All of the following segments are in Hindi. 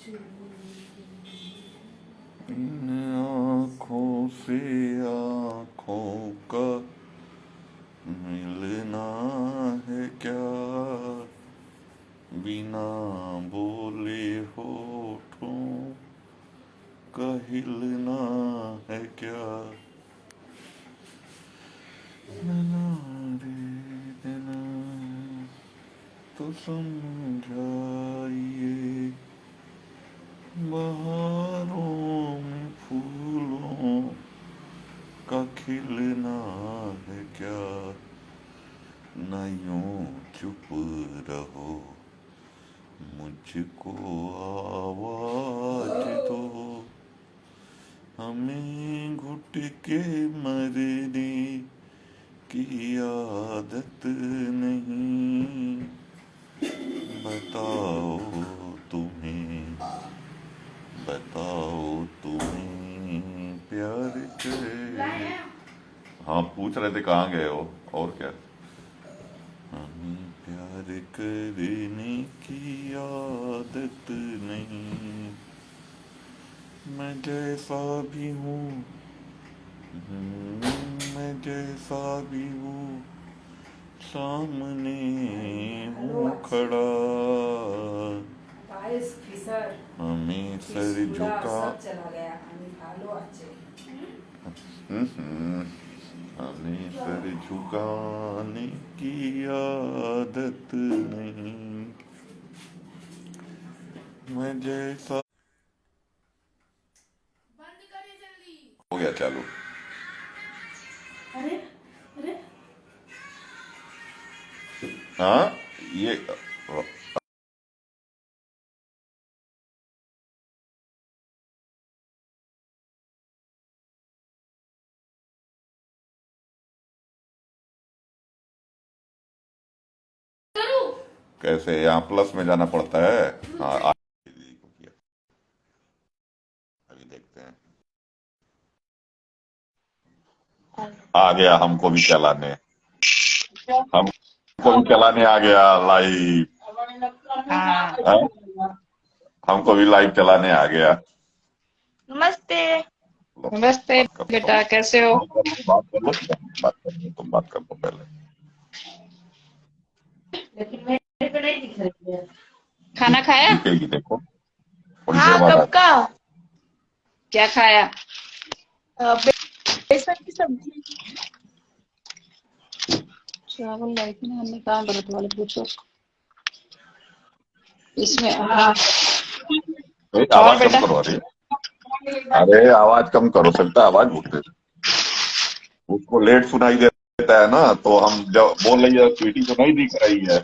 इन आँखों से आँखों का मिलना है क्या, बिना बोले होठों का हिलना है क्या। मिला रे देना तो समझाइए, बहारों में फूलों का खिलना है क्या। न यूं चुप रहो, मुझको आवाज दो, हमें घुट के मरने की आदत नहीं। बताओ तुम्हें, बताओ तुम्हें प्यार करे। हाँ पूछ रहे थे कहाँ गए हो, और क्या। हमें प्यार करने की आदत नहीं। मैं जैसा भी हूँ, मैं जैसा भी हूँ, सामने हूँ खड़ा। हमें सर झुका, हमें सर झुकाने की आदत नहीं। मैं जैसा हो गया चालू। अरे अरे हाँ ये कैसे यहाँ प्लस में जाना पड़ता है। हाँ अभी देखते हैं। आ गया हमको भी चलाने, हमको भी चलाने आ गया लाइव। हाँ? हमको भी लाइव चलाने आ गया। नमस्ते। लो, नमस्ते बात करता हूँ। बेटा, कैसे हो? बात कर लो, बात कर लो, तुम बात कर लो पहले। लेकिन मेरे को नहीं दिख रही है। खाना खाया? दिखेगी देखो, थोड़ी देर हाँ, बाद कब आती। का? क्या खाया? बेसन की सब्जी। चावल लाई थी ना हमने, कहाँ गलत वाले पूछो। इसमें हाँ। और आवाज कम बेटा? करो। अरे अरे आवाज कम करो, सकता आवाज बहुत है। उसको लेट सुनाई देता है ना, तो हम जब बोल रही है स्वीटी तो नहीं दिख रही है,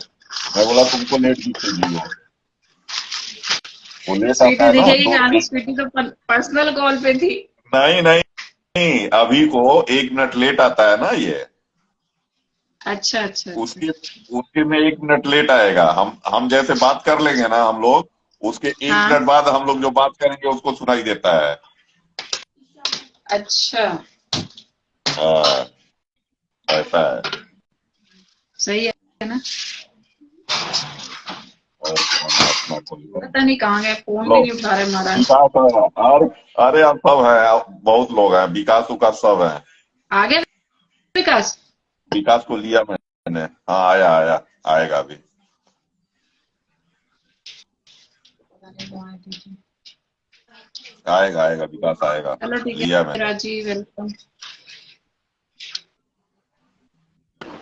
मैं बोला तुमको लेट दिखेगी वो लेट आता स्वीटी है ना दिखेगी दो कहाँ? एक। स्वीटी तो पर्सनल कॉल पे थी। नहीं नहीं नहीं, अभी को 1 मिनट लेट आता है ना ये, अच्छा अच्छा अच्छा। उसके उसके में 1 मिनट लेट आएगा। हम जैसे बात कर लेंगे ना हम लोग, उसके एक हाँ। मिनट बाद हम लोग जो बात करेंगे उसको सुनाई देता है। अच्छा, हाँ ऐसा है। सही है ना। और हम अपना कोई पता नहीं कहाँ गए, फोन भी लो नहीं उठा रहे महाराज। विकास है और अरे अब सब है, बहुत लोग हैं, विकास उकास सब है। आ गए विकास? विकास को लिया मैंने, हाँ आया आया, आएगा अभी। आएगा आएगा विकास आएगा, चलो ठीक लिया है मैंने। राजी, वेलकम।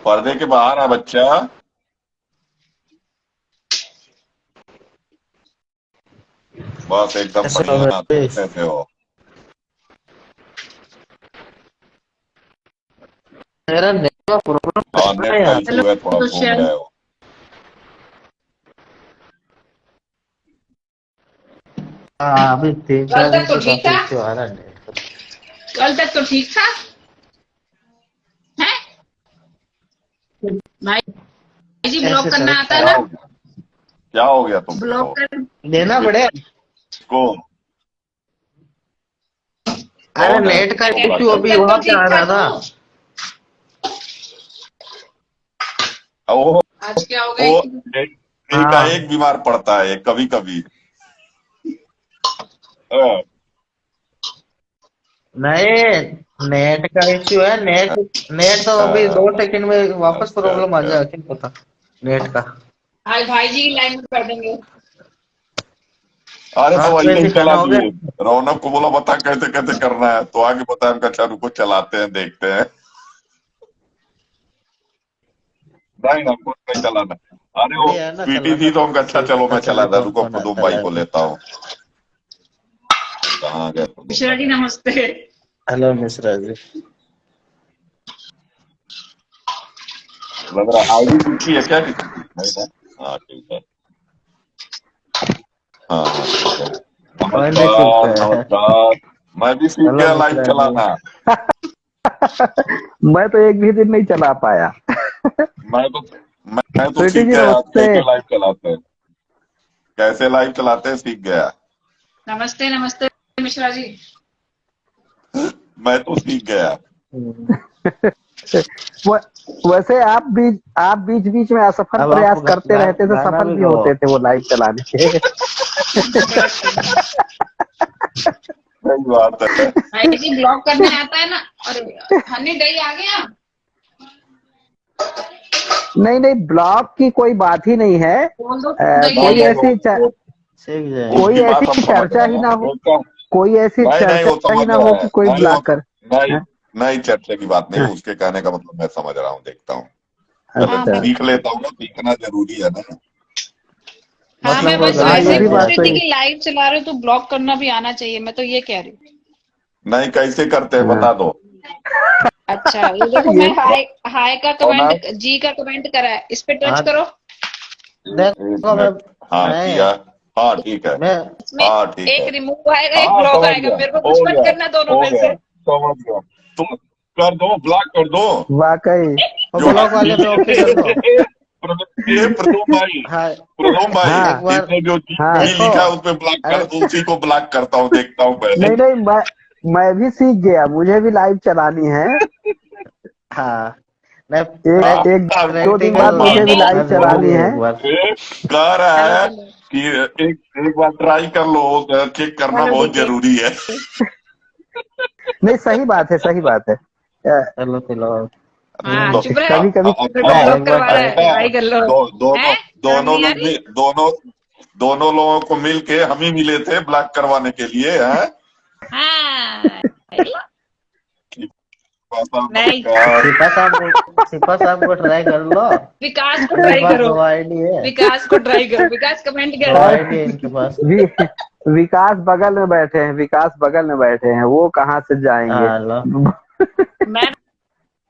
पर्दे के बाहर है बच्चा। बस एकदम कैसे हो बढ़िया, तुम भाई? कैसे हो। मेरा नेटवर्क प्रॉब्लम हाँ कर रहा है नेट का यार। चलो इशू है, थोड़ा तो घूम शेयर। रहे हो। हाँ अभी तीन कल चार दिन तक तो से ठीक काफी था। इश्यू आ रहा है नेटवर्क। कल तक तो ठीक था। है भाई जी, ऐसे ब्लॉक करना सर आता है क्या ना? हो गया, क्या हो गया तुमको। ब्लॉक कर। देना पड़ेगा। किसको, अरे कौन है नेट का तुमको इश्यू ब्लॉक कल अभी कर। तक वहां तो पे आ ठीक था रहा था। तू। वो आज क्या हो गया वो कि? एक हाँ एक बीमार पड़ता है कभी कभी। हाँ, नहीं, नेट का इश्यू है। नेट नेट तो अभी 2 सेकंड में वापस अच्छा प्रॉब्लम आ अच्छा। जाएगा, क्या पता नेट का। आज भाई जी की लाइन में कर देंगे। अरे तो हाँ, वैसे ही वैसे चला खाना हो गया। दिए। रौनक को बोला बता कैसे कैसे करना है, तो आगे बताया, उनका अच्छा रुको चलाते हैं देखते हैं। नहीं ना कुछ नहीं चलाना। अरे वो बढ़िया है ना, पीटी चलाना थी तो तो हमका अच्छा चाहिए, चलो पता मैं चला चले था, कौन रुको कौन प्रदुम आता भाई को लाइव में। लेता हूँ। कहाँ गए प्रदुम मिश्रा भाई? जी नमस्ते। हेलो मिश्रा जी। लग रहा आईडी किसकी है क्या, किसी की नहीं ना? हाँ ठीक है। हाँ हाँ ठीक है। कौन रे चुप नमस्कार है? नमस्कार। मैं भी सीख हेलो गया लाइव मिश्रा जी। चलाना। मैं तो एक भी दिन नहीं चला पाया। मैं तो मैं तो स्वीटी सीख जी गया आज नमस्ते। कैसे लाइव चलाते हैं। कैसे लाइव चलाते हैं सीख गया। नमस्ते नमस्ते मिश्रा जी। मैं तो सीख गया। व- वैसे आप बीच बीच में असफल अब आप प्रयास करते रहते थे, गाना सफल भी भी गाओ। होते थे वो लाइव चलाने के। सही बात है। भाई जी ब्लॉक करने आता है ना। अरे हनी दही आ गया। नहीं नहीं, ब्लॉग की कोई बात ही नहीं है। बोल दो दही आ नहीं कोई गया। नहीं ऐसी वो सीख कोई उसकी जाएंगे। बात हम ऐसी समझ चर्चा रहे ही हैं ना हो, उसका। कोई ऐसी नहीं नहीं चर्चा वो ही समझ ना रहा हो है। कि कोई नहीं वो ब्लॉक कर। नहीं हाँ, नहीं चर्चा की बात नहीं, हाँ, उसके कहने का मतलब मैं समझ रहा हूँ, देखता हूँ। पहले हाँ अच्छा। मैं सीख लेता हूँ ना, सीखना जरूरी है ना। हाँ मैं मतलब वो बस हाँ, वैसे ये गाना भी ही पूछ बात रही सही थी है। कि लाइव चला रहे हो तो ब्लॉक करना भी आना चाहिए, मैं तो ये कह रही हूँ। नहीं कैसे करते हैं हाँ, बता दो। अच्छा ये देखो ये मैं हाय हाय का और ना कमेंट जी का कमेंट करा है, इस पे टच हाँ करो। एक देखो मैं मिनट। हाँ नहीं किया। हाँ ठीक है। मैं इसमें हाँ ठीक एक है। रिमूव आएगा एक हाँ ब्लॉक समझ आएगा, गया, मेरे को हो कुछ मत गया, करना दोनों हो में गया, से। समझ गया। तो कर दो, ब्लॉक कर दो। वाकई। वो जो ब्लॉक वाले पे ओके कर दो। प्रदुम भाई, हाँ, प्रदुम भाई, एक हाँ, बार इसने जो जी हाँ। देखो। लिखा है उस पे ब्लॉक कर अरे दो, उसी को ब्लॉक करता हूँ, देखता हूँ पहले। नहीं नहीं, मैं भी सीख गया, मुझे भी लाइव चलानी है। हाँ, मैं एक हाँ, एक दो दिन प्रैक्टिकल बाद मुझे भी लाइव मैं चलानी बोलूंगी है। एक बार। कह रहा चलो है चलो कि एक बार ट्राई कर लो, चेक करना चलो बहुत ठीक है। जरूरी है। नहीं, सही बात है, सही बात है। चलो चलो। हाँ तो चुप रहे। कभी कभी फिर मैं ब्लॉक एक बार करवा रहा ट्राई है, अच्छा लड़ाई कर लो। दोनों हैं शर्म दोनों नहीं आ लोग रही। दोनों लोगों को मिलके हम ही मिले थे ब्लॉक करवाने के लिए हैं। हाँ नहीं नमस्कार। सिपा साहब को ट्राई कर लो। विकास को मेरे ट्राई पास करो। 2 आईडी है। विकास को ट्राई करो, विकास कमेंट दो कर। आईडी है इनके पास। भी विकास बगल में बैठे हैं, विकास बगल में बैठे हैं, वो कहाँ से जाएंगे। लो मैं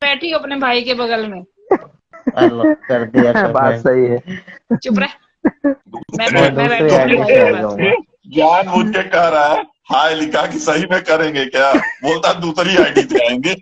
बैठी हूँ अपने भाई के बगल में। लो, कर दिया बात कमेंट। सही है। चुप रहे। दूसरे मैं मैं दूसरी बैठी हूँ अपने आईडी भाई से के आ पास। जाऊंगा। ज्ञान मुझ के कह रहा है हाय लिखा कि सही में करेंगे क्या, बोलता दूसरी आईडी से आएंगे।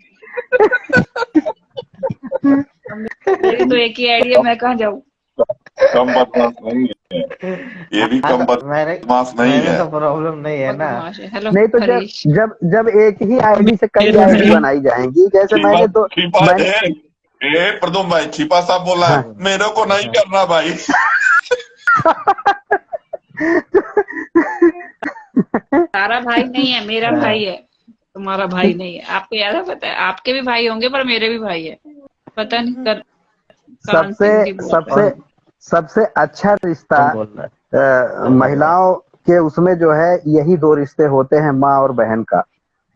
मेरी तो एक ही आईडिया, मैं कहाँ जाऊँ। कम बदमाश नहीं है, ये भी हाँ कम तो मेरे बदमाश नहीं मेरे है। तो प्रॉब्लम नहीं है ना। बदमाश है। हेलो नहीं तो जब हरीश। जब जब एक ही आईडी से कई मेरे आईडी नहीं। बनाई जाएंगी, जैसे छिपा मैंने तो छिपा मैंने प्रदुम भाई छिपा साहब बोला है हाँ, मेरे को नहीं करना भाई। तारा भाई नहीं है, मेरा हाँ, भाई है। तुम्हारा भाई नहीं है, आपको याद है, पता है आपके भी भाई होंगे पर मेरे भी भाई है। पता नहीं कर कान सबसे से हिंदी बोल रहे सबसे हैं। कौन सबसे अच्छा रिश्ता कौन बोल रहा है? हेलो महिलाओं के उसमें जो है, यही दो रिश्ते होते हैं, माँ और बहन का।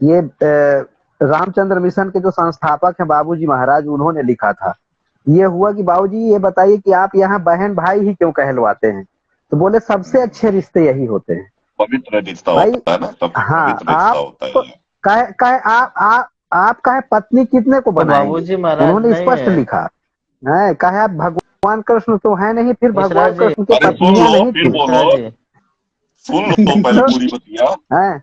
ये रामचंद्र मिशन के जो संस्थापक हैं बाबूजी महाराज, उन्होंने लिखा था। ये हुआ कि बाबूजी ये बताइए कि आप यहाँ बहन भाई ही क्यों कहलवाते हैं। तो बोले सबसे अच्छे रिश्ते यही होते हैं पवित्र रिश्ता भाई। होता है ना, सबसे हाँ, पवित्र रिश्ता होता है ये। कहे कहे आप कहे पत्नी कितने को तो बनाएंगे। बाबूजी महाराज उन्होंने नहीं स्पष्ट है लिखा है, कहे आप भगवान कृष्ण तो है नहीं, फिर मिश्रा भगवान जी। कृष्ण की अरे सुन पत्नियां लो नहीं फिर थी बोलो, मिश्रा जी, सुन लो पहले पूरी बतिया। हैं।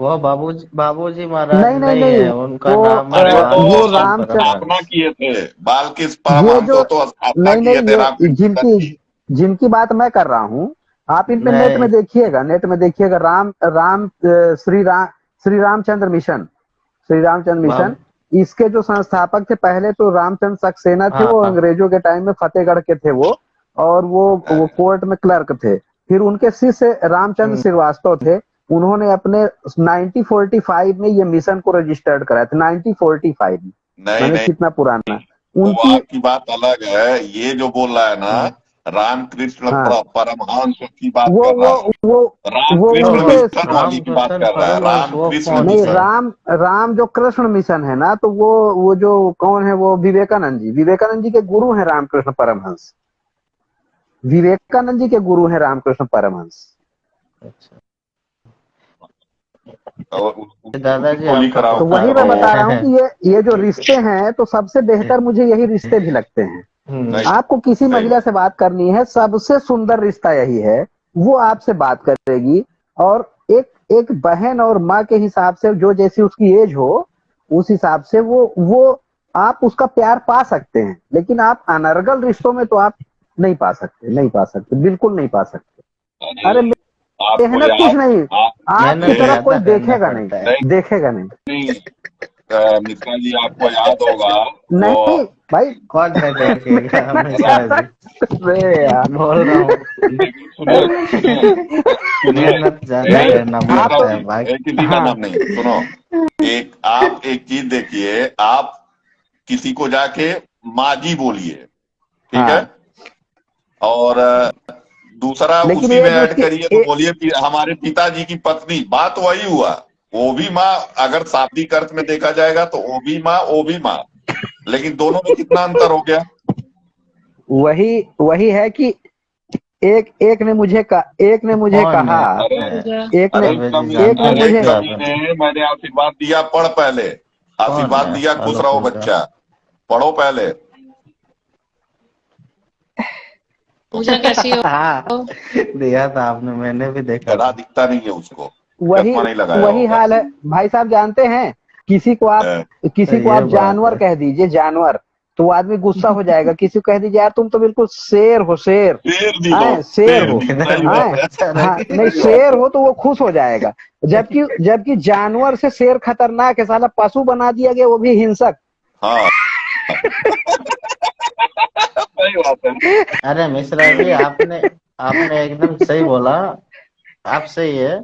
वो बाबूजी महाराज नहीं नहीं नहीं नहीं, है, उनका वो नाम है अरे वो वो रामकृष्ण रामचंद्र, स्थापना परमहंस। किए थे, बाल के ये परमहंस जो तो स्थापना नहीं किए नहीं, थे ये रामकृष्ण मिशन जिनकी की। जिनकी बात मैं कर रहा हूँ, आप इन पे नेट नहीं में देखिएगा, नेट में देखिएगा। Ram Ram Shri Ramchandra mission, Shri Ramchandra mission. बाब इसके जो संस्थापक थे, पहले तो रामचंद्र सक्सेना थे, वो हाँ अंग्रेजों के टाइम में फतेहगढ़ के थे वो। और वो हाँ, कोर्ट में क्लर्क थे। फिर उनके शिष्य रामचंद्र श्रीवास्तव थे, उन्होंने अपने 1945 में ये मिशन को रजिस्टर्ड कराया था, 1945 में। नहीं मैंने नहीं, कितना पुराना वो उनकी। आपकी बात अलग है। ये जो बोल रहा है ना, रामकृष्ण हाँ, परमहंस की बात वो कर रहा वो है। वो वो रामकृष्ण उनके मिशन वाली की बात रामकृष्ण कर रहा है, परमहंस वो रामकृष्ण कौन नहीं, से? मिशन। राम जो कृष्ण मिशन है ना, तो वो जो कौन है, वो विवेकानंद जी के गुरु हैं रामकृष्ण परमहंस। विवेकानंद जी के गुरु हैं रामकृष्ण परमहंस। अच्छा और दादाजी उसी को लिख आपका रहा तो हूँ वही मैं मैं तो। बता रहा हूँ कि ये जो रिश्ते हैं, तो सबसे बेहतर मुझे यही रिश्ते भी लगते हैं। नहीं, आपको किसी सही महिला से बात करनी है, सबसे सुंदर रिश्ता यही है, वो आपसे बात करेगी। और एक एक बहन और माँ के हिसाब से, जो जैसी उसकी एज हो, उस हिसाब से वो आप उसका प्यार पा सकते हैं। लेकिन आप अनर्गल रिश्तों में तो आप नहीं पा सकते, बिल्कुल नहीं पा सकते। अरे अरे आपको मेहनत कुछ याद नहीं, आपकी मेहनत अरे तरफ कोई ज्यादा करना देखेगा नहीं, पड़ता है। नहीं देखेगा नहीं। नहीं, मिश्रा जी आपको याद होगा वो। नहीं भाई। कौन नहीं देखेगा मिश्रा जी, अरे यार, बोल रहा हूँ लेकिन सुनिए सुनिए सुनिए, मेहनत ज्यादा नहीं करना मिश्रा पड़ता आप, है जी, भाई। किसी का हाँ नाम नहीं, सुनो। आप एक चीज देखिए, आप किसी को जाके माँ जी बोलिए, ठीक है, हाँ, और दूसरा लेकिन उसी में एज ऐड उसकी करिए तो बोलिए कि हमारे पिताजी की पत्नी। बात वही हुआ। वो भी माँ, अगर शाब्दिक अर्थ में देखा जाएगा तो वो भी माँ, लेकिन दोनों में कितना अंतर हो गया। वही वही है कि एक ने मुझे कौन कहा, है? अरे एक ने अरे अबे जी एक ने जानते अरे मुझे, कैसे कवि आप? ने, मैंने आशीर्वाद दिया, पढ़ पहले। कौन आशीर्वाद है? दिया, खुश फॉलो रहो पूजा बच्चा, पढ़ो पहले। पूजा कैसी हो? हाँ दिया था आपने, मैंने भी देखा गधा था। दिखता नहीं है उसको, वही चश्मा नहीं लगाया वही होगा। हाल है भाई साहब। जानते हैं, किसी को आप अ, तो किसी को ये आप बात जानवर है। कह दीजिए, जानवर, तो वो आदमी गुस्सा हो जाएगा। किसी को कह दीजिए यार तुम तो बिल्कुल शेर हो, शेर, शेर भी लो, आए शेर शेर हो, भी, किधर सही बात बात आए, है, अच्छा हाँ लगी। नहीं, सही बात शेर है। हो तो वो खुश हो जाएगा। जबकि जबकि जानवर से शेर खतरनाक है, साला पशु बना दिया गया, वो भी हिंसक। हाँ सही बात है। अरे मिश्रा जी आपने आपने एकदम सही बोला। आप सही है,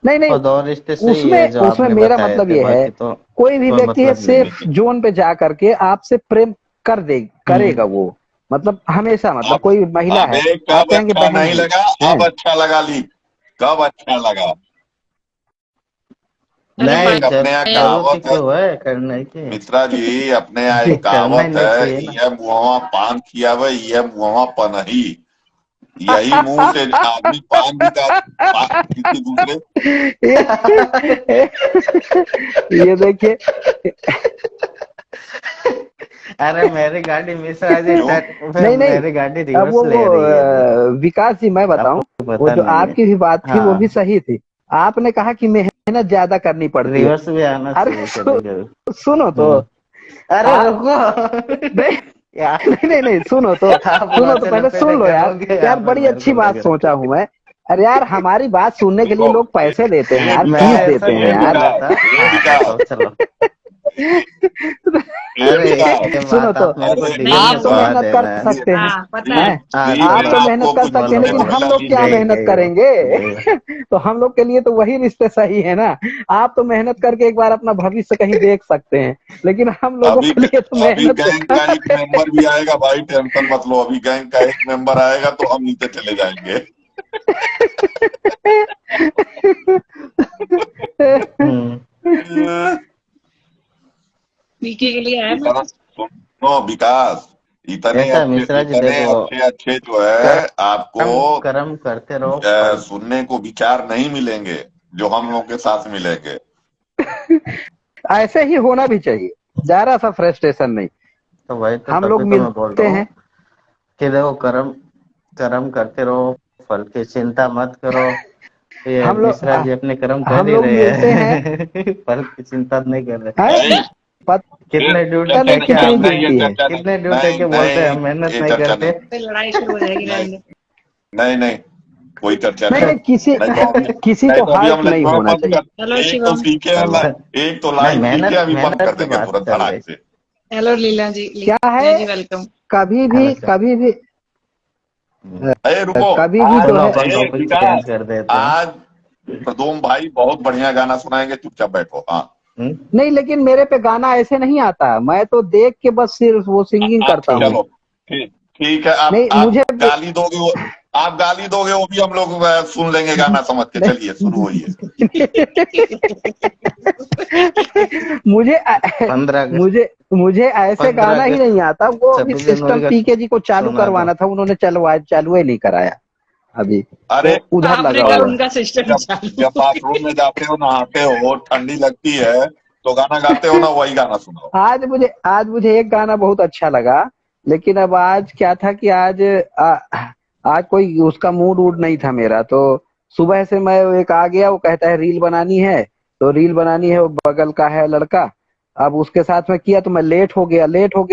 नहीं नहीं, और दो रिश्ते सही है उसमें जो उसमें आपने मेरा बताए मतलब थे, ये है, बाकी तो कोई भी कोई व्यक्ति है मतलब नहीं सेफ है। जोन पे जा करके आपसे प्रेम हम्म। करेगा वो, मतलब हमेशा, मतलब अब कोई महिला है, अबे आप कब कहेंगे अच्छा बहन नहीं जी लगा, हैं। अब अच्छा लगा ली। कब अच्छा लगा। अरे नहीं, एक अपने यहाँ जरूरत ही कहावत है, क्यों है करने की? मिश्रा जी, अपने यहाँ एक करना ही कहावत नहीं है, चाहिए ना। यह मुहवा पान खियावे, यह मुहवा पनही। यही मुंह से आदमी पान भी का किसी दूसरे। ये देखिए, अरे मेरी गाड़ी मिश्रा जी क्यों? नहीं नहीं, मेरी गाड़ी अब रिवर्स वो ले रही है अभी। विकास जी, मैं बताऊं, आपको वो पता जो नहीं है। आपकी भी बात थी वो भी हाँ, सही थी। आपने कहा कि मेहनत ज्यादा करनी पड़ती है। रिवर्स भी आना अरे चाहिए कभी कभी। सुनो तो, हम्म। अरे आ, रुको नहीं यार, नहीं नहीं, आप सुनो तो, लौटे पहले सुन लपेटे लो यार। करोगे यार यहाँ पे, बड़ी मेरे को अच्छी बात लग रहा सोचा हूं मैं। अरे यार, हमारी बात सुनने के लिए देखो, लोग पैसे देते हैं ये यार, मैंने फीस विकास, ऐसा देते हैं ये नहीं यार। बोला विकास, था। ये हाँ विकास, चलो चलो। ये अरे विकास। ये सुनो बात तो, आप मेरे को अरे दिल नहीं आप से है तो वो। दुआ मेहनत कर देना है। सकते हैं, हाँ पता फ्री है। हैं? हाँ फ्री आप में तो आपको मेहनत कर कुछ सकते हैं, बोलो लेकिन एक बोलो। हम महिला लोग दी क्या गई मेहनत जाएगी। गई वो करेंगे? गई वो। तो हम लोग के लिए तो वही रिश्ते सही है ना। आप तो मेहनत करके एक बार अपना भविष्य कहीं देख सकते हैं, लेकिन हम लोगों अभी के लिए तो अभी मेहनत गैंग का एक मेंबर भी आएगा भाई, टेंशन मत लो। अभी गैंग का एक मेंबर आएगा तो हम नीचे चले जाएंगे। हम्म। पीके के लिए आया इतना मैं। सुनो विकास, ऐसा है मिश्रा जी, देखो इतने अच्छे जो है आपको कर्म कर्म करते रहो, फल। सुनने को विचार नहीं मिलेंगे जो हम लोग के साथ मिलेंगे। ऐसे ही होना भी चाहिए, जरा सा फ्रस्ट्रेशन नहीं। तो वही तो, हम तभी लोग तो मैं बोल मिलते रहा हूँ हैं। कि देखो, कर्म कर्म करते रहो, फल की चिंता मत करो। ये हम लोग मिश्रा जी अपने कर्म कर हम ही लोग रहे मिलते हैं, हैं। फल की चिंता नहीं कर रहे। हैं? नहीं, फिर कितने ड्यूटी पता चर्चा नहीं नहीं, टेक के कितनी आप नहीं ये दिखती है। चर्चा नहीं, कितने ड्यूटी नहीं के बोलते हैं नहीं, हम मेहनत ये नहीं चर्चा करते। नहीं, फिर लड़ाई शुरू हो जाएगी, नहीं रहने दो। नहीं नहीं, कोई चर्चा नहीं नहीं। नहीं, नहीं तो अभी किसी नहीं को तो अभी हम हर्ट नहीं लाइव होना बंद चाहिए। चलो कर, एक तो शिवम। सीखे चलो, एक तो नहीं लाइव सीखे, मेहनत अभी बंद कर मेहनत की देंगे बात तुरंत चल धड़ाक रही। से। हेलो लीला जी, क्या लीला है, जी वेलकम। कभी भी हेलो सर। कभी भी अरे रुको, कभी भी आज जो चलो है अपन टॉपिक विकास, चेंज कर देते हैं। आज प्रदोम भाई बहुत बढ़िया गाना सुनाएंगे, चुपचाप बैठो। हाँ, नहीं, लेकिन मेरे पे गाना ऐसे नहीं आता, मैं तो देख के बस सिर्फ वो सिंगिंग करता अच्छा हूँ। चलो, ठीक ठीक है। नहीं आप मुझे गाली दोगे आप गाली दोगे वो भी हम लोग सुन लेंगे गाना समझ के। चलिए शुरू होइए। मुझे 15 अगस्त, मुझे मुझे ऐसे 15 गाना ही अगस्त, नहीं आता। वो अभी 26 जनवरी सिस्टम का पीके जी को चालू सुना दो। करवाना था, उन्होंने चालू ही नहीं कराया अभी, अरे वो उधर आपने लगा कहा हुआ है। उनका सिस्टम जब चालू जब हो गया। बाथरूम में जाते हो, नहाते हो, ठंडी लगती है तो गाना गाते हो ना, वही गाना सुनाओ। आज मुझे एक गाना बहुत अच्छा लगा, लेकिन अब आज क्या था कि आज कोई उसका मूड वूड नहीं था मेरा, तो सुबह से मैं एक आ गया, वो कहता है रील बनानी है, तो रील बनानी है, वो बगल का है लड़का, अब उसके साथ में किया तो मैं लेट हो गया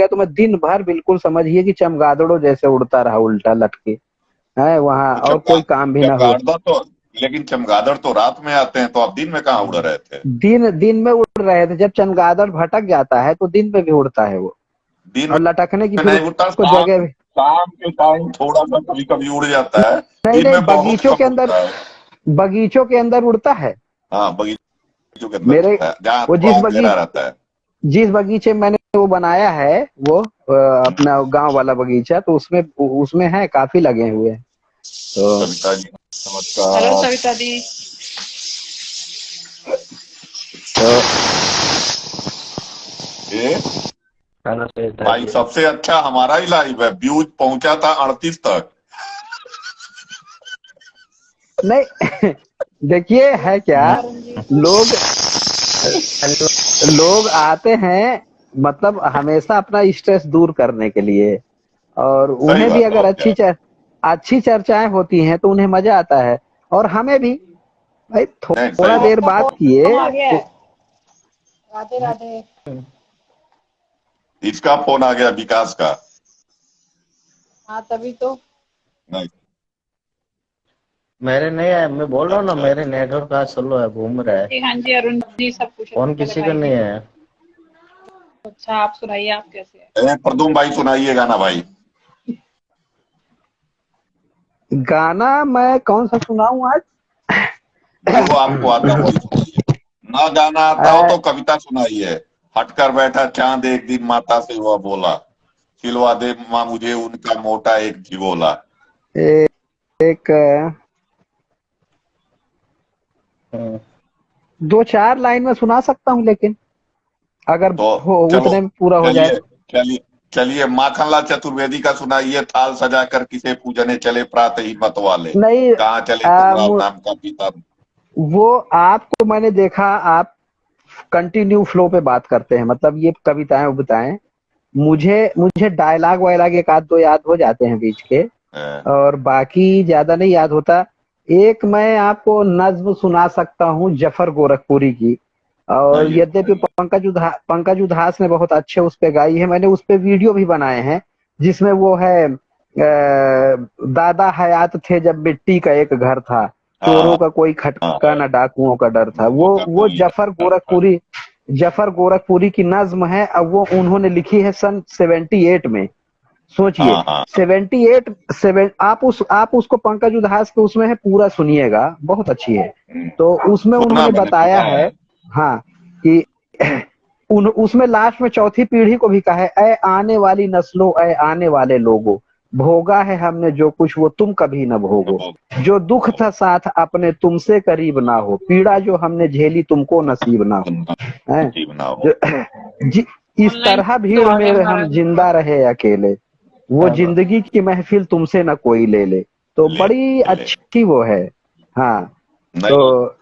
तो मैं दिन भर बिल्कुल समझिए कि चमगादड़ों जैसे उड़ता रहा, उल्टा लटके है वहां, तो और कोई काम भी ना हो। चमगादड़ तो, लेकिन चमगादड़ तो रात में आते हैं, तो आप दिन में कहाँ उड़ रहे थे? दिन दिन में उड़ रहे थे, जब चमगादड़ भटक जाता है तो दिन में भी उड़ता है वो, दिन और लटकने की में फिर नहीं उड़ता, उसको शाम जगह भी शाम के टाइम थोड़ा सा कभी कभी उड़ जाता है। नहीं। दिन नहीं, में बहुत कम उड़ता है। बगीचों के अंदर उड़ता है। हाँ, बगीचों के अंदर मेरे उड़ता है, जहाँ वो थोड़ा अंधेरा रहता है। जिस बगीचे में मैंने वो बनाया है, वो अपना गांव वाला बगीचा, तो उसमें उसमें है, काफी लगे हुए हैं तो। सविता जी हेलो नमस्कार। सविता दी। तो ये हेलो श्वेता भाई जी। सबसे अच्छा हमारा ही लाइव है, व्यूज पहुंचा था 38 तक। नहीं देखिए है क्या, लोग लोग आते हैं मतलब हमेशा अपना स्ट्रेस दूर करने के लिए, और सही उन्हें भी बात है, अगर और क्या। अच्छी चर्चाएं होती हैं तो उन्हें मजा आता है, और हमें भी भाई नहीं, सही थोड़ा बात। देर बात किए आ गया तो। है। राधे राधे। इसका फोन आ गया, विकास का। हाँ तभी तो। नहीं, मेरे नहीं है, मैं बोल रहा हूँ ना, अच्छा मेरे अच्छा। नेटवर्क का स्लो है, घूम रहा है। जी हाँ जी, अरुण जी सब कुछ फोन मेरे किसी का भाई नहीं जी। है। अच्छा आप सुनाइए, आप कैसे हैं? प्रदुम भाई सुनाइए गाना भाई। गाना मैं कौन सा सुनाऊं आज? जो आपको आता हो वही सुनाइए। ना गाना आता हो अ, तो कविता सुनाइए। हटकर बैठा चांद एक दिन माता से हुआ बोला, खिलवा दे माँ मुझे उनका मोटा एक झिगोला। ए- एक हम्म, दो चार लाइन में सुना सकता हूँ, लेकिन अगर तो हो चलो, उतने में पूरा हो जाए चलिए तो। चलिए चलिए, माखनलाल चतुर्वेदी का सुनाइए, थाल सजा कर किसे पूजने चले प्रात ही मत वाले, नहीं, कहाँ चले आ, तुमराव नाम का पिता। वो आपको मैंने देखा, आप कंटिन्यू फ्लो पे बात करते हैं, मतलब ये कविताएं उबताएं, मुझे मुझे डायलॉग वायलॉग एक आध दो याद हो जाते हैं बीच के, और बाकी ज्यादा नहीं याद होता। एक मैं आपको नज्म सुना सकता हूँ जफर गोरखपुरी की, और सुनाइए यद्यपि सुनाइए। पंकज उधास ने बहुत अच्छे उस पे गाई है, मैंने उस पे वीडियो भी बनाए हैं, जिसमें वो है दादा हयात थे जब मिट्टी का एक घर था, हाँ चोरों हाँ का कोई हाँ, खटका न डाकुओं का डर था। वो का वो कोई डर था। जफर गोरखपुरी की नज्म है, अब वो उन्होंने लिखी है सन 78 में। सोचिए, हाँ हाँ, 78 आप उसको पंकज उधास के उसमें है, पूरा सुनिएगा, बहुत अच्छी है। तो उसमें सुना उन्होंने मैंने, बताया सुना है, है। हाँ, कि उसमें लास्ट में चौथी पीढ़ी को भी कहा है, ऐ आने वाली नस्लों, ऐ आने वाले लोगों, भोगा है हमने जो कुछ वो तुम कभी न भोगो, तो जो दुख था साथ अपने तुमसे करीब ना हो, पीड़ा जो हमने झेली तुमको नसीब ना हो, है नसीब ना हो। जो इस ऑनलाइन तरह तो भीड़ आ में गया हम हमारा जिंदा रहे अकेले, वो हाँ, जिंदगी की महफिल तुमसे न कोई ले ले, तो ले बड़ी ले। अच्छी वो है। हाँ, तो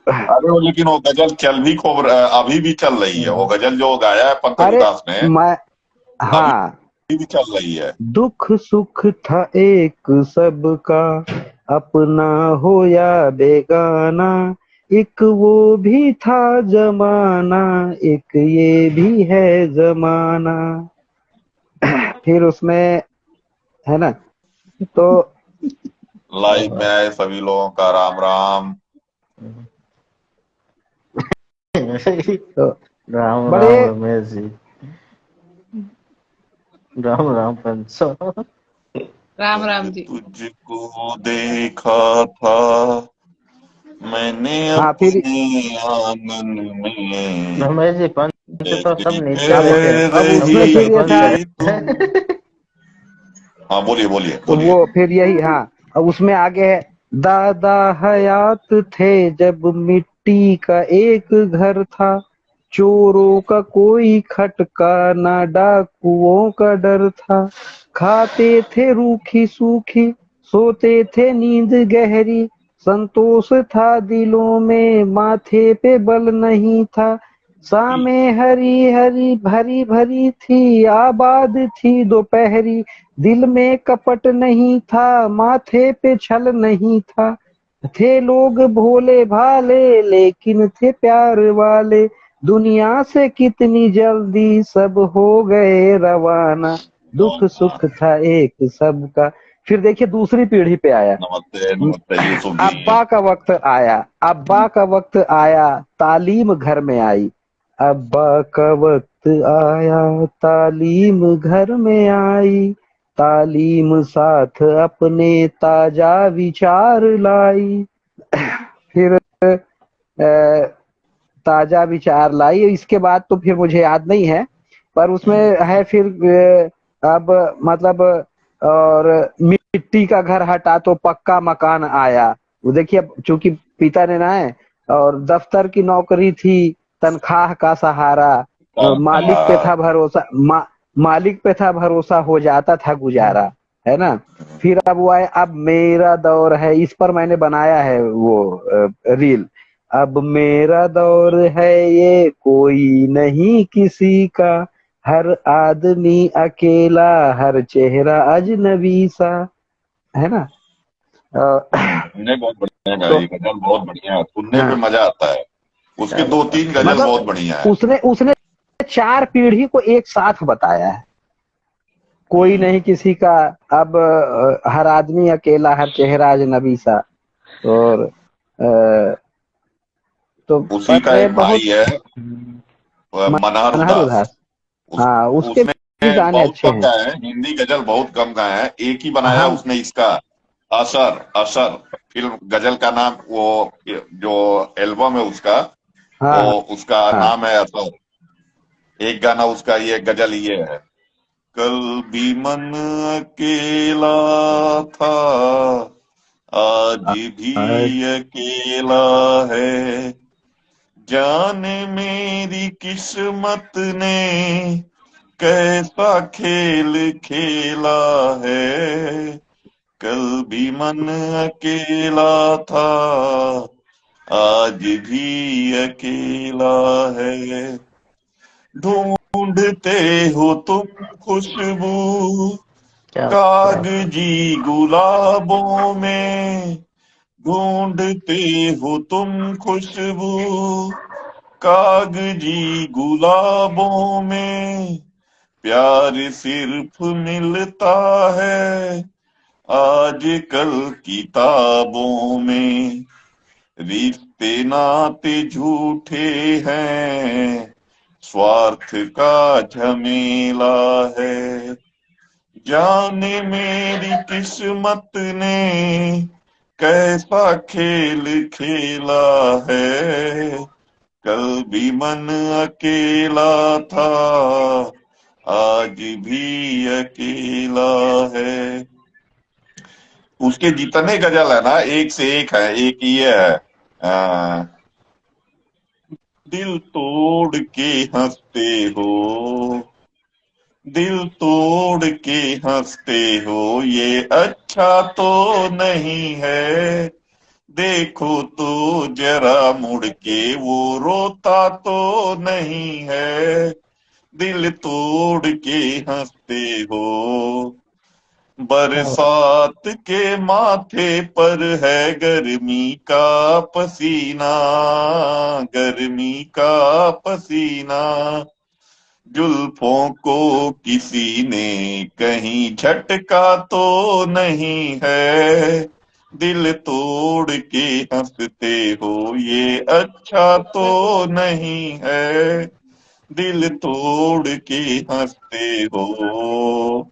नहीं, अरे वो लेकिन वो गजल चल भी खूब अभी भी चल रही है, वो गजल जो गाया है पंकज अरे उदास ने, मैं अभी हाँ, भी चल रही है। दुख सुख था एक सबका, अपना हो या बेगाना, एक वो भी था जमाना, एक ये भी है जमाना। फिर उसमें है ना, तो लाइव में आए सभी लोगों का राम राम। राम तो बड़े राम रमेश जी, राम राम पंचो। राम जब राम जी। तुझको देखा था मैंने हाँ फिर अपने आंगन में, रमेश जी पंच तो सब तेरी नीचे अब बैठे हैं। कह अब उसमें रही फिर रमेश ये था पंच थी तुम। हाँ बोलिए बोलिए बोलिए। वो फिर यही हाँ अब उसमें आगे है दादा हयात थे जब मिट्टी का एक घर था चोरों का कोई खटका ना डाकुओं का डर था खाते थे रूखी सूखी सोते थे नींद गहरी संतोष था दिलों में माथे पे बल नहीं था सामे हरी हरी भरी भरी थी आबाद थी दोपहरी दिल में कपट नहीं था माथे पे छल नहीं था थे लोग भोले भाले लेकिन थे प्यार वाले दुनिया से कितनी जल्दी सब हो गए रवाना दुख सुख था एक सबका। फिर देखिए दूसरी पीढ़ी पे आया नमस्ते नमस्ते यूसुफ जी। अब्बा का वक्त आया अब्बा का वक्त आया तालीम घर में आई अब्बा का वक्त आया तालीम घर में आई तालीम साथ अपने ताजा विचार लाई फिर ताजा विचार लाई इसके बाद तो फिर मुझे याद नहीं है पर उसमें है फिर अब मतलब और मिट्टी का घर हटा तो पक्का मकान आया वो देखिए चूंकि पिता ने ना है और दफ्तर की नौकरी थी तनख्वाह का सहारा मालिक पे था भरोसा मालिक पे था भरोसा हो जाता था गुजारा है ना। फिर अब वो आए अब मेरा दौर है इस पर मैंने बनाया है वो रील अब मेरा दौर है ये कोई नहीं किसी का हर आदमी अकेला हर चेहरा अजनबी सा है ना। हमने बहुत बढ़िया तो गाई गजल, बहुत बढ़िया है, सुनने पे हाँ मजा आता है। उसके चलो दो तीन गजल बहुत मतलब बढ़िया है। उसने उसने चार पीढ़ी को एक साथ बताया है कोई हम्म, नहीं किसी का अब हर आदमी अकेला हर चेहरा अजनबी सा और तो उसी का मैं एक भाई बहुत है मनहर मनहर उदास। उदास उस, हाँ उसके उसने भी गाने बहुत अच्छे कम हैं। गाए हैं, हिंदी गजल बहुत कम गाए हैं, एक ही बनाया हम उसने इसका असर। असर फिल्म गजल का नाम, वो जो एल्बम है उसका, हाँ वो हाँ उसका हाँ नाम है असर। एक गाना उसका ये गजल ये है, कल भी मन अकेला था आज भी हाँ, अकेला है, जाने मेरी किस्मत ने कैसा खेल खेला है, कल भी मन अकेला था आज भी अकेला है, ढूंढते हो तुम खुशबू क्या बात है। कागजी गुलाबों में, ढूंढते हो तुम खुशबू कागजी गुलाबों में, प्यार सिर्फ मिलता है आजकल किताबों में, रिश्ते नाते झूठे हैं स्वार्थ का झमेला है, जाने मेरी किस्मत ने कैसा खेल खेला है, कल भी मन अकेला था आज भी अकेला है। उसके जितने गजल है ना एक से एक है, एक ये है दिल तोड़ के हंसते हो, दिल तोड़ के हंसते हो ये अच्छा तो नहीं है, देखो तो जरा मुड़ के वो रोता तो नहीं है, दिल तोड़ के हंसते हो, क्या बात। बरसात के माथे पर है गर्मी का पसीना, गर्मी का पसीना, जुल्फों को किसी ने कहीं झटका तो नहीं है, दिल तोड़ के हंसते हो ये अच्छा तो नहीं है, दिल तोड़ के हंसते हो।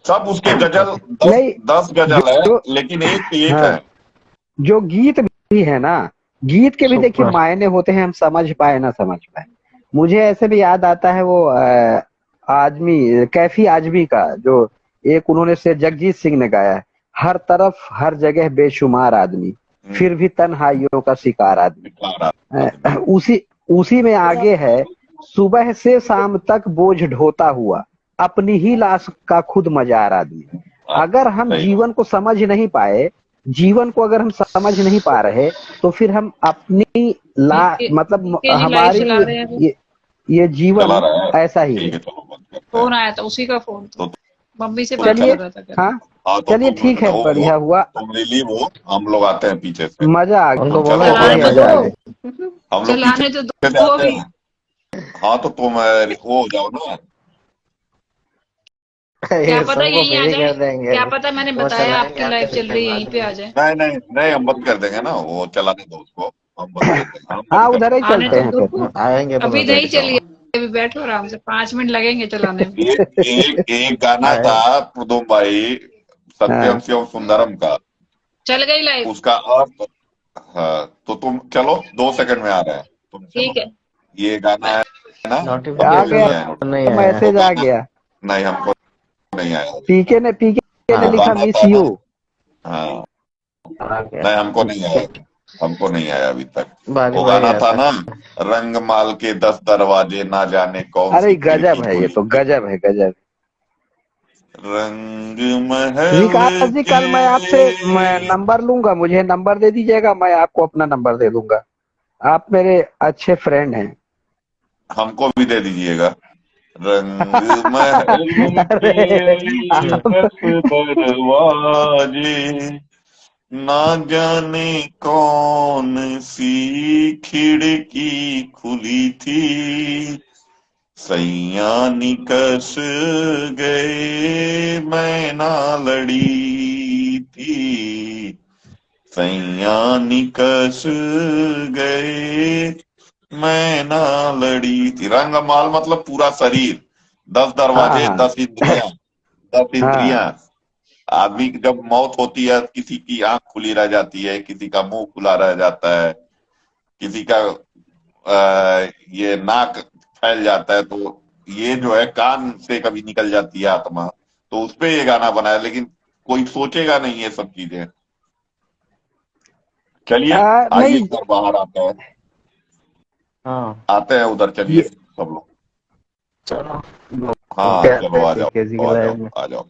सब उसके गजल नहीं, 10 गजल है, जो लेकिन एक पे एक हाँ, है। जो गीत भी है ना, गीत के भी देखिए सुपर। मायने होते हैं, हम समझ पाए ना समझ पाए। मुझे ऐसे भी याद आता है वो आजमी कैफी आजमी का, जो एक उन्होंने से जगजीत सिंह ने गाया है, हर तरफ हर जगह बेशुमार आदमी, फिर भी तन्हाइयों का शिकार आदमी। उसी उसी में आगे है, सुबह से शाम तक बोझ ढोता हुआ, अपनी ही लाश का खुद मजार आदमी। अगर हम सही जीवन को समझ नहीं पाए, जीवन को अगर हम समझ नहीं पा रहे, तो फिर हम अपनी मतलब पीके जी लाइव हमारी चला रहे हैं अभी। ये चला जीवन रहा है। ऐसा ही ठीक है। है, चलो बंद करते हैं। फोन आया था, उसी का फोन था, तो मम्मी से तो बात चलिए, कर रहा था कल। हाँ हाँ, तो चलिए ठीक है, बढ़िया हुआ, तुम रिलीव हो, हम लोग आते हैं पीछे से। मजा आ उनको गया, बोलो चलो, चलाने अभी तो आ दो, जाए। हम लोग चलाने तो पीछे से दो आते अभी। हैं। हाँ, तो तुम वो हो जाओ ना। क्या ये पता सबको यहीं आ फ्री जाए, कर देंगे। क्या पता मैंने वो बताया चलाएंगे, आपकी आते लाइव चल फिर रही है, बाद यहीं पे आ में। जाए। नहीं नहीं नहीं, हम बंद कर देंगे ना, वो चलाने दो उसको, हम बंद कर देंगे, हम हाँ बंद कर उधर ही देंगे। आने चलते तो हैं फिर। दो, आएंगे तो अभी मैं नहीं बैठ चलिए, जाऊंगा। अभी बैठो आराम से, 5 मिनट लगेंगे चलाने में। एक एक एक गाना आए। था पुदुम भाई, सत्यम हाँ शिवम सुंदरम का, चल गई लाइव। उसका अर्थ। हाँ, तो तुम चलो, 2 सेकंड में आ रहे हैं, तुम चलो। ठीक है, ये गाना है ना, आ हमको गया, नहीं आया नहीं आया है। वो मैसेज आ गाना। गया। नहीं, हमको नहीं आया अभी तक। पीके ने वो हाँ लिखा गाना मिस था ना। यू। हाँ, आ गया। नहीं, हमको नहीं आया, ठीक। हमको नहीं आया अभी तक। बारी वो बारी गाना था आता ना, है। रंग माल के 10 दरवाजे, ना जाने कौन अरे सी खिड़की गजब है, ये खुली तो थी। गजब है, गजब। रंग महल विकास जी, के। कल मैं आपसे नंबर लूंगा, मुझे नंबर दे दीजिएगा, मैं आपको अपना नंबर दे दूंगा। आप मेरे अच्छे फ्रेंड हैं। हमको भी दे दीजिएगा। रंग महल अरे के आप 10 दरवाजे, ना जाने कौन सी खिड़की खुली थी, सैया निकस गए, मैं ना लड़ी थी, सैया निकस गए, मैं ना लड़ी थी। रंगमाल मतलब पूरा शरीर, 10 हाँ दरवाजे, हाँ 10 इंद्रियां, 10 इंद्रियां। हाँ आदमी की जब मौत होती है, किसी की आंख खुली रह जाती है, किसी का मुंह खुला रह जाता है, किसी का ये नाक फैल जाता है, तो ये जो है कान से कभी निकल जाती है आत्मा, तो उस पे ये गाना बना है, लेकिन कोई सोचेगा नहीं ये सब चीजें। चलिए, आइए नहीं, उधर बाहर आते हैं, हाँ आते हैं उधर, चलिए ये सब लोग। चलो। हाँ, क्या चलो आ जाओ, पीके जी की आ लाइव जाओ, में। आ जाओ।